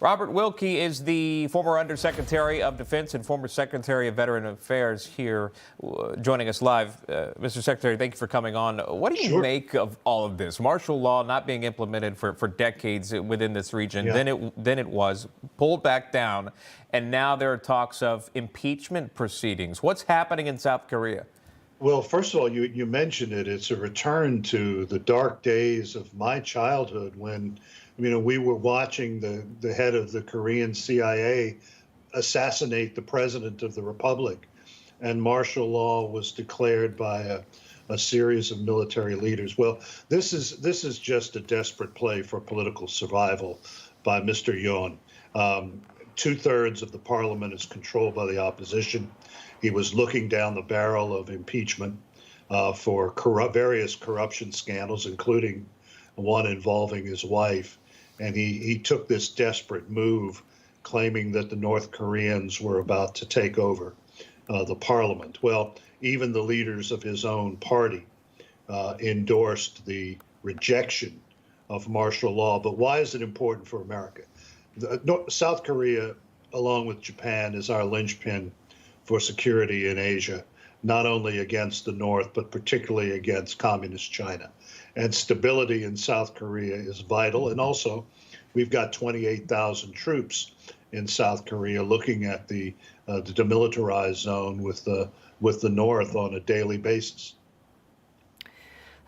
Robert Wilkie is the former Undersecretary of Defense and former Secretary of Veteran Affairs here joining us live. Mr. Secretary, thank you for coming on. What do you make of all of this? Martial law not being implemented for decades within this region. Yeah. Then it was pulled back down, and now there are talks of impeachment proceedings. What's happening in South Korea? Well, first of all, you mentioned it. It's a return to the dark days of my childhood when, we were watching the head of the Korean CIA assassinate the president of the republic, and martial law was declared by a series of military leaders. Well, this is just a desperate play for political survival by Mr. Yoon. 2/3 of the parliament is controlled by the opposition. He was looking down the barrel of impeachment for various corruption scandals, including one involving his wife. And he took this desperate move, claiming that the North Koreans were about to take over the parliament. Well, even the leaders of his own party endorsed the rejection of martial law. But why is it important for America? South Korea, along with Japan, is our linchpin for security in Asia, not only against the North, but particularly against communist China. And stability in South Korea is vital. And also, we've got 28,000 troops in South Korea looking at the demilitarized zone with the North on a daily basis.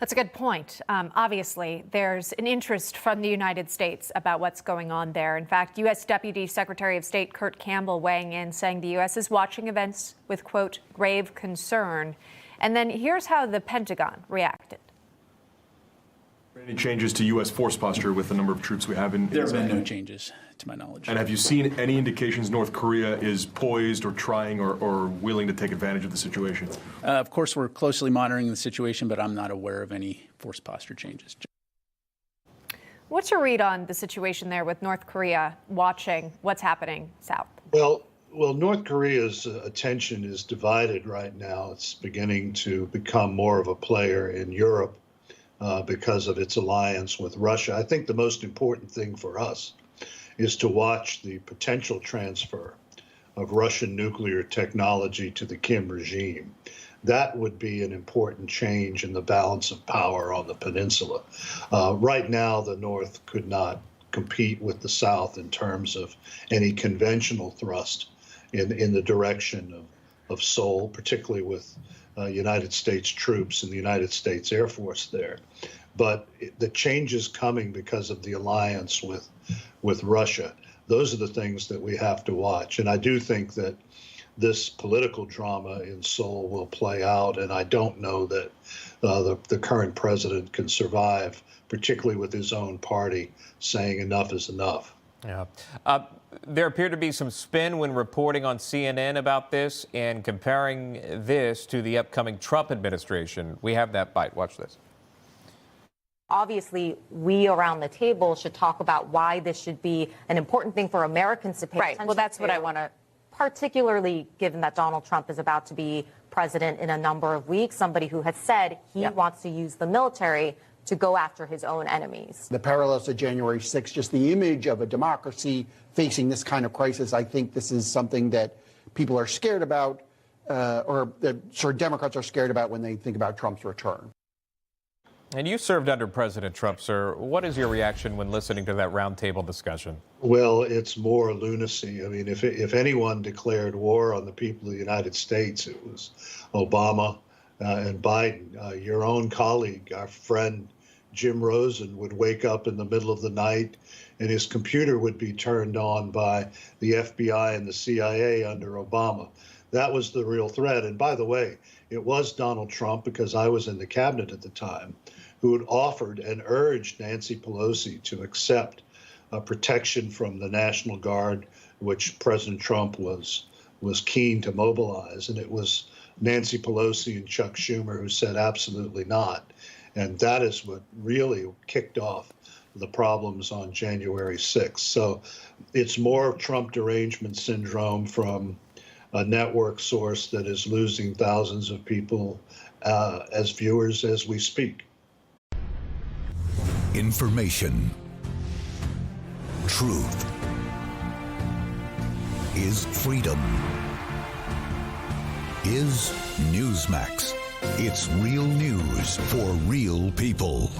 That's a good point. Obviously, there's an interest from the United States about what's going on there. In fact, U.S. Deputy Secretary of State Kurt Campbell weighing in, saying the U.S. is watching events with, quote, grave concern. And then here's how the Pentagon reacted. Any changes to U.S. force posture with the number of troops we have in There have been no changes, to my knowledge. And have you seen any indications North Korea is poised or trying or willing to take advantage of the situation? Of course, we're closely monitoring the situation, but I'm not aware of any force posture changes. What's your read on the situation there with North Korea watching what's happening south? Well, North Korea's attention is divided right now. It's beginning to become more of a player in Europe because of its alliance with Russia. I think the most important thing for us is to watch the potential transfer of Russian nuclear technology to the Kim regime. That would be an important change in the balance of power on the peninsula. Right now, the North could not compete with the South in terms of any conventional thrust in the direction of Seoul, particularly with United States troops and the United States Air Force there. But the change is coming because of the alliance with Russia. Those are the things that we have to watch. And I do think that this political drama in Seoul will play out, and I don't know that the current president can survive, particularly with his own party saying enough is enough. Yeah. There appeared to be some spin when reporting on CNN about this and comparing this to the upcoming Trump administration. We have that bite. Watch this. Obviously, we around the table should talk about why this should be an important thing for Americans to pay attention to. Well, that's what I want to. Particularly given that Donald Trump is about to be president in a number of weeks, somebody who has said he wants to use the military to go after his own enemies. The parallels to January 6th, just the image of a democracy facing this kind of crisis, I think this is something that people are scared about, or that sort of Democrats are scared about when they think about Trump's return. And you served under President Trump, sir. What is your reaction when listening to that roundtable discussion? Well, it's more lunacy. I mean, if anyone declared war on the people of the United States, it was Obama and Biden. Your own colleague, our friend Jim Rosen, would wake up in the middle of the night and his computer would be turned on by the FBI and the CIA under Obama. That was the real threat. And by the way, it was Donald Trump, because I was in the cabinet at the time, who had offered and urged Nancy Pelosi to accept protection from the National Guard, which President Trump was keen to mobilize. And it was Nancy Pelosi and Chuck Schumer who said absolutely not. And that is what really kicked off the problems on January 6th. So it's more Trump derangement syndrome from a network source that is losing thousands of people as viewers as we speak. Information, truth, is freedom. Is Newsmax. It's real news for real people.